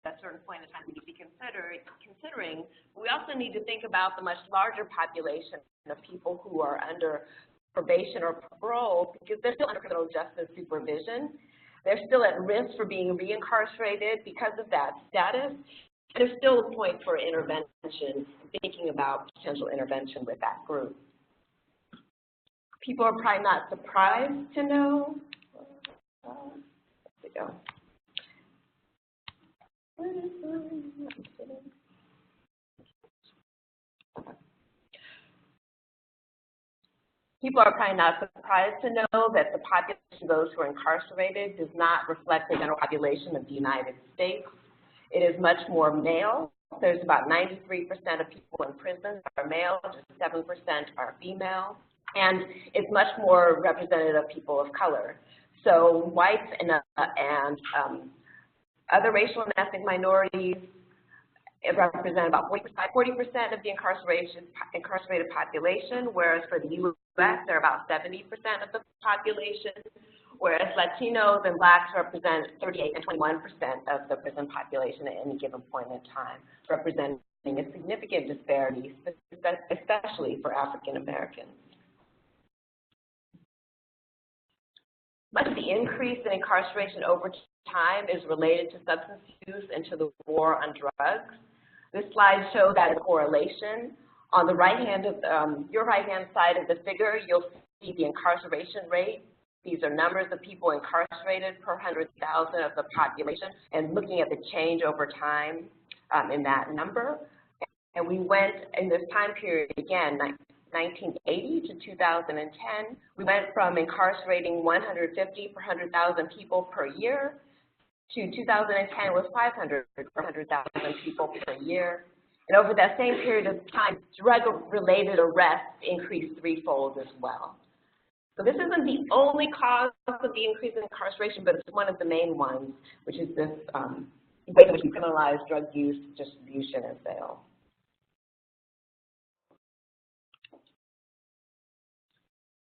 a certain point in time we need to be considering. We also need to think about the much larger population of people who are under probation or parole, because they're still under criminal justice supervision. They're still at risk for being reincarcerated because of that status. And there's still a point for intervention, thinking about potential intervention with that group. People are probably not surprised to know. There we go. People are probably not surprised to know that the population of those who are incarcerated does not reflect the general population of the United States. It is much more male. There's about 93% of people in prison are male, just 7% are female, and it's much more representative of people of color. So whites and other racial and ethnic minorities represent about 40% of the incarcerated population, whereas for the U.S. they're about 70% of the population, whereas Latinos and Blacks represent 38 and 21% of the prison population at any given point in time, representing a significant disparity, especially for African Americans. Much of the increase in incarceration over time is related to substance use and to the war on drugs. This slide shows that correlation. On the right-hand of your right-hand side of the figure, you'll see the incarceration rate. These are numbers of people incarcerated per 100,000 of the population, and looking at the change over time in that number. And we went in this time period, again, 1980 to 2010, we went from incarcerating 150 per 100,000 people per year to 2010 was 500 per 100,000 people per year. And over that same period of time, drug-related arrests increased threefold as well. So this isn't the only cause of the increase in incarceration, but it's one of the main ones, which is this way in which we criminalize drug use, distribution, and sale.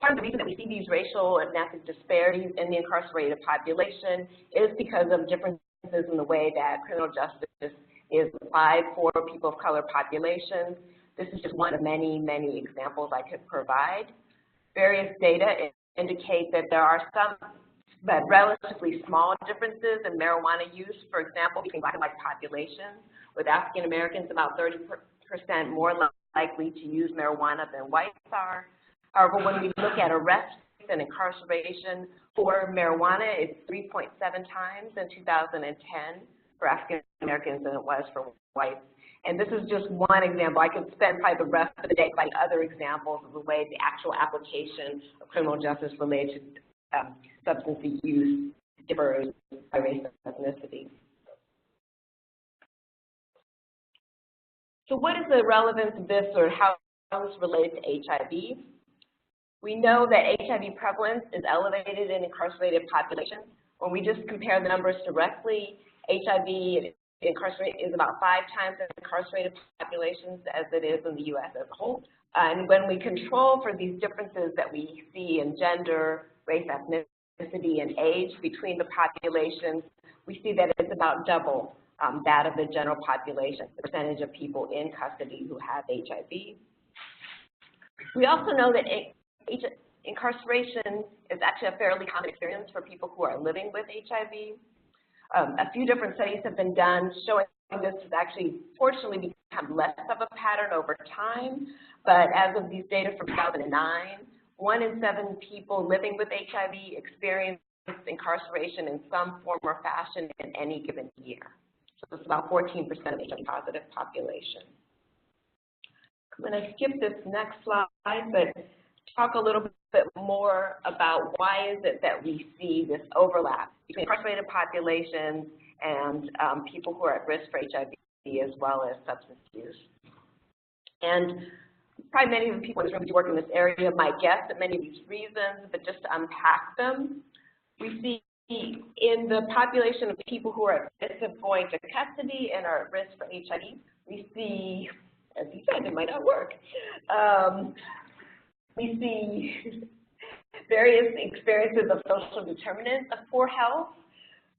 Part of the reason that we see these racial and ethnic disparities in the incarcerated population is because of differences in the way that criminal justice is applied for people of color populations. This is just one of many, many examples I could provide. Various data indicate that there are some but relatively small differences in marijuana use, for example, between Black and white populations, with African Americans about 30% more likely to use marijuana than whites are. However, when we look at arrests and incarceration for marijuana, it's 3.7 times in 2010 for African Americans than it was for whites. And this is just one example. I could spend probably the rest of the day finding other examples of the way the actual application of criminal justice related to substance use differs by race and ethnicity. So what is the relevance of this, or how is this related to HIV? We know that HIV prevalence is elevated in incarcerated populations. When we just compare the numbers directly, HIV incarcerated is about 5 times in incarcerated populations as it is in the U.S. as a whole. And when we control for these differences that we see in gender, race, ethnicity, and age between the populations, we see that it's about double that of the general population, the percentage of people in custody who have HIV. We also know that incarceration is actually a fairly common experience for people who are living with HIV. A few different studies have been done showing this has actually fortunately become less of a pattern over time, but as of these data from 2009, 1 in 7 people living with HIV experienced incarceration in some form or fashion in any given year. So it's about 14% of the HIV-positive population. I'm going to skip this next slide, but talk a little bit more about why is it that we see this overlap between incarcerated populations and people who are at risk for HIV as well as substance use. And probably many of the people in this room who work in this area might guess at many of these reasons, but just to unpack them, we see in the population of people who are at risk of going to custody and are at risk for HIV, we see, as you said, it might not work. We see various experiences of social determinants of poor health.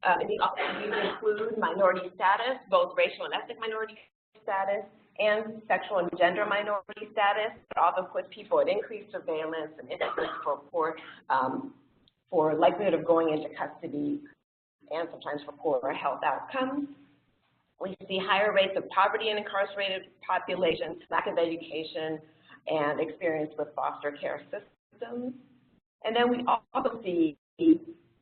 And these include minority status, both racial and ethnic minority status, and sexual and gender minority status. It often puts people at increased surveillance and increased for likelihood of going into custody and sometimes for poorer health outcomes. We see higher rates of poverty in incarcerated populations, lack of education, and experience with foster care systems. And then we also see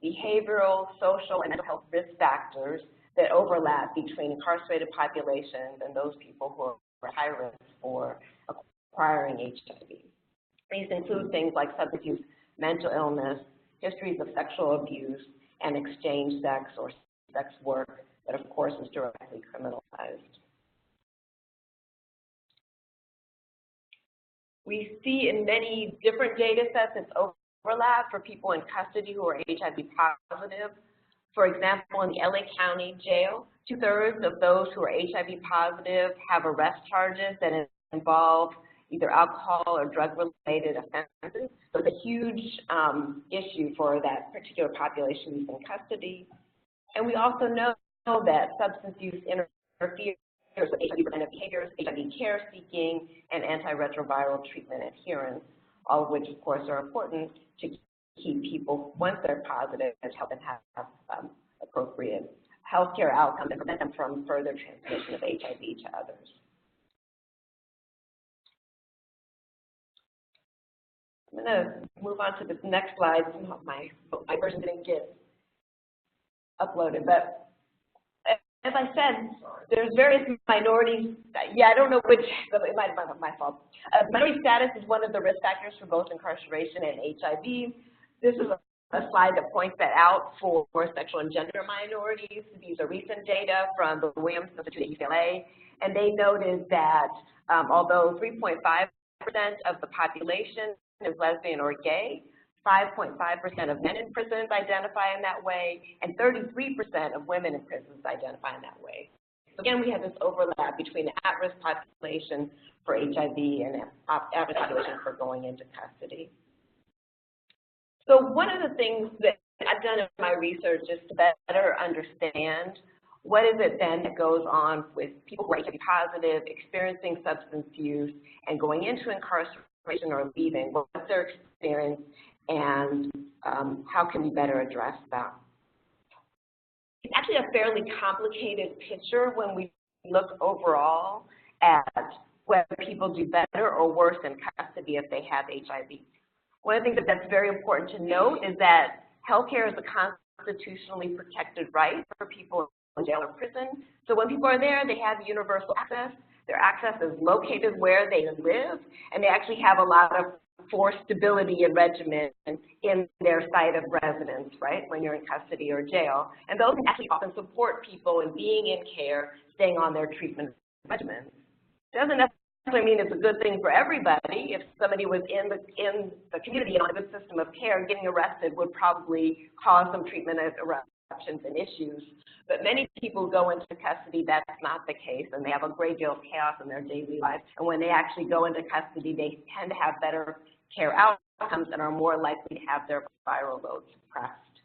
behavioral, social, and mental health risk factors that overlap between incarcerated populations and those people who are high risk for acquiring HIV. These include things like substance use, mental illness, histories of sexual abuse, and exchange sex or sex work that, of course, is directly criminalized. We see in many different data sets its overlap for people in custody who are HIV positive. For example, in the LA County Jail, 2/3 of those who are HIV positive have arrest charges that involve either alcohol or drug-related offenses. So it's a huge issue for that particular population who's in custody. And we also know that substance use interferes with HIV-preventive behaviors, HIV care seeking, and antiretroviral treatment adherence, all of which, of course, are important to keep people, once they're positive, and help them have appropriate healthcare outcomes and prevent them from further transmission of HIV to others. I'm going to move on to this next slide. My version didn't get uploaded, but as I said, there's various minorities. Yeah, I don't know which, but it might have been my fault. Minority status is one of the risk factors for both incarceration and HIV. This is a slide that points that out for sexual and gender minorities. These are recent data from the Williams Institute at UCLA, and they noted that although 3.5% of the population is lesbian or gay, 5.5% of men in prisons identify in that way, and 33% of women in prisons identify in that way. So again, we have this overlap between the at-risk population for HIV and at-risk population for going into custody. So one of the things that I've done in my research is to better understand what is it then that goes on with people who are HIV positive, experiencing substance use, and going into incarceration or leaving. What's their experience, and how can we better address that? It's actually a fairly complicated picture when we look overall at whether people do better or worse in custody if they have HIV. One of the things that's very important to note is that healthcare is a constitutionally protected right for people in jail or prison. So when people are there, they have universal access. Their access is located where they live, and they actually have a lot of forced stability and regimen in their site of residence, right, when you're in custody or jail. And those can actually often support people in being in care, staying on their treatment regimen. It doesn't necessarily mean it's a good thing for everybody. If somebody was in the community on a good system of care, getting arrested would probably cause some treatment interruptions and issues. But many people go into custody, that's not the case, and they have a great deal of chaos in their daily life. And when they actually go into custody, they tend to have better care outcomes and are more likely to have their viral load suppressed.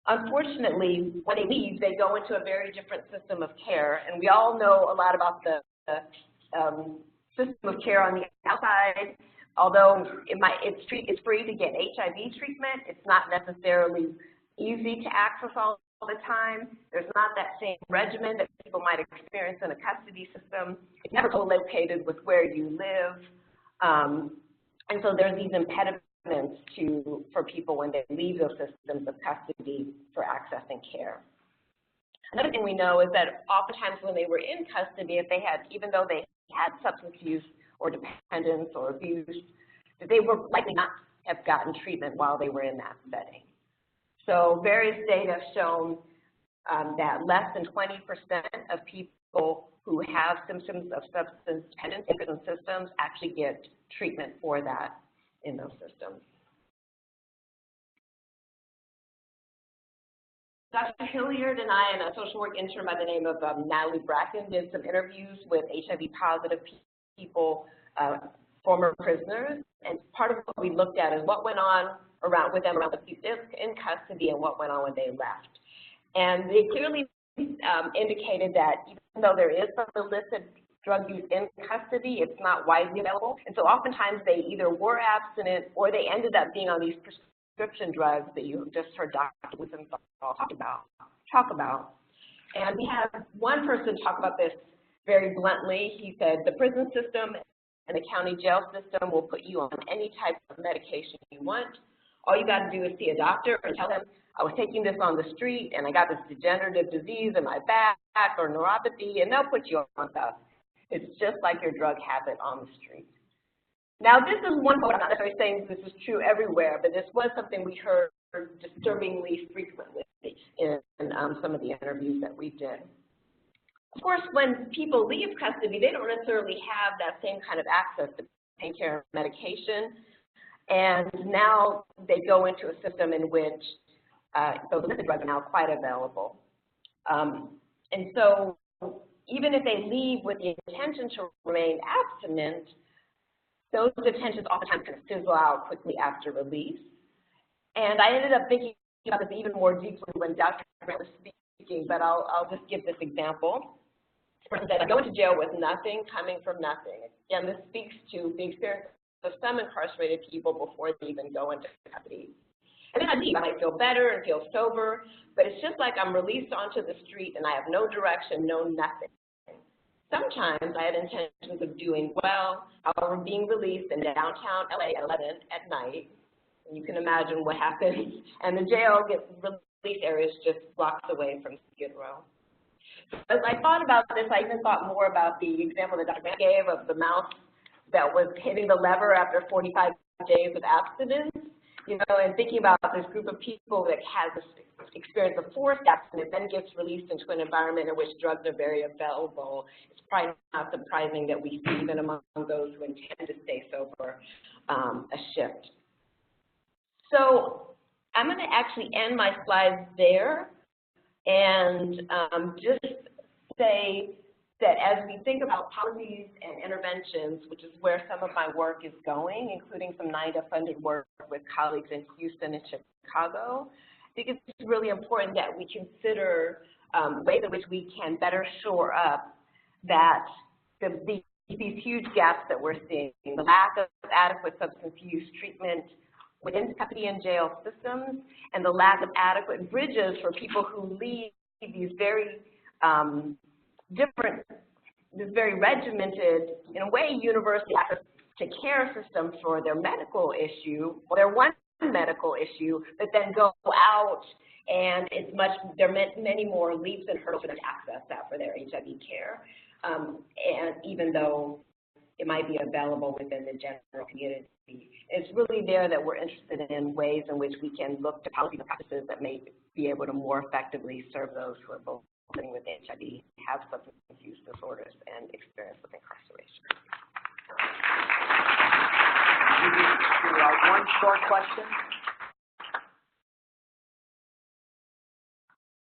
Unfortunately, when they leave, they go into a very different system of care, and we all know a lot about the system of care on the outside. Although it's free to get HIV treatment, it's not necessarily easy to access all the time. There's not that same regimen that people might experience in a custody system. It's never co-located with where you live. And so there's these impediments for people when they leave those systems of custody for accessing care. Another thing we know is that oftentimes when they were in custody, even though they had substance use or dependence or abuse, that they were likely not have gotten treatment while they were in that setting. So various data have shown that less than 20% of people who have symptoms of substance dependence in prison systems actually get treatment for that in those systems. Dr. Hilliard and I and a social work intern by the name of Natalie Bracken did some interviews with HIV positive people, former prisoners, and part of what we looked at is what went on with them around the in custody and what went on when they left. And they clearly indicated that even though there is some illicit drug use in custody, it's not widely available. And so oftentimes they either were abstinent or they ended up being on these prescription drugs that you just heard Dr. Withenthal talk about. And we had one person talk about this very bluntly. He said, the prison system and the county jail system will put you on any type of medication you want. All you got to do is see a doctor and tell him, I was taking this on the street and I got this degenerative disease in my back or neuropathy, and they'll put you on stuff. It's just like your drug habit on the street. Now, this is one quote. I'm not necessarily saying this is true everywhere, but this was something we heard disturbingly frequently in some of the interviews that we did. Of course, when people leave custody, they don't necessarily have that same kind of access to pain care and medication, and now they go into a system in which those illicit drugs are now quite available. And so even if they leave with the intention to remain abstinent, those intentions oftentimes kind of fizzle out quickly after release. And I ended up thinking about this even more deeply when Dr. Grant was speaking, but I'll just give this example. This person said, I go into jail with nothing coming from nothing. Again, this speaks to the experience of some incarcerated people before they even go into custody. And then I leave. I might feel better and feel sober, but it's just like I'm released onto the street and I have no direction, no nothing. Sometimes I had intentions of doing well, however, being released in downtown LA at 11 at night. And you can imagine what happens. And the jail release area is just blocks away from Skid Row. As I thought about this, I even thought more about the example that Dr. Grant gave of the mouse that was hitting the lever after 45 days of abstinence. You know, and thinking about this group of people that has this experience of forced abstinence, then gets released into an environment in which drugs are very available, it's probably not surprising that we see even among those who intend to stay sober a shift. So I'm going to actually end my slides there and just say that as we think about policies and interventions, which is where some of my work is going, including some NIDA-funded work with colleagues in Houston and Chicago, I think it's really important that we consider ways in which we can better shore up that these huge gaps that we're seeing, the lack of adequate substance use treatment within custody and jail systems, and the lack of adequate bridges for people who leave these very this very regimented, in a way, universal access to care system for their medical issue, or their one medical issue, but then go out and there are many more leaps and hurdles for them to access that for their HIV care. And even though it might be available within the general community, it's really there that we're interested in ways in which we can look to policy practices that may be able to more effectively serve those who are both living with HIV, have substance use disorders, and experience with incarceration. One short question.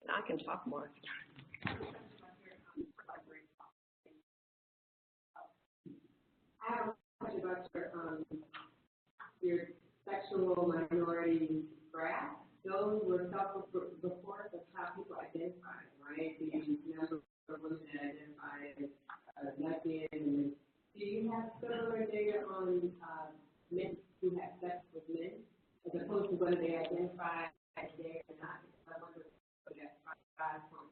And I can talk more. I have a question about your sexual minority graph. Those were self-reports of how people identify, right? The number of women that identify as lesbian. And do you have similar data on men who have sex with men, as opposed to whether they identify as gay or not? I wonder if that's 5.5%.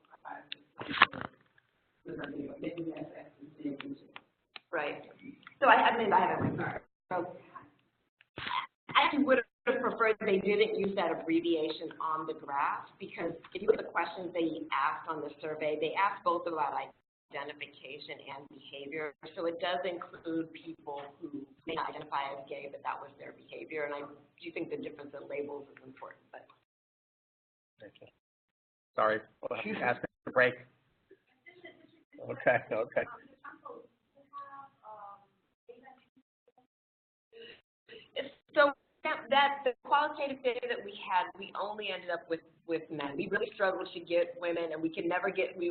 Right. So I have it. So I actually would have preferred they didn't use that abbreviation on the graph, because if you look at the questions they asked on the survey, they asked both about identification and behavior. So it does include people who may not identify as gay, but that was their behavior. And I do think the difference in labels is important. But okay. Sorry, we'll have to ask for a break. Okay. So the qualitative data that we had, we only ended up with men. We really struggled to get women, and we could never get, we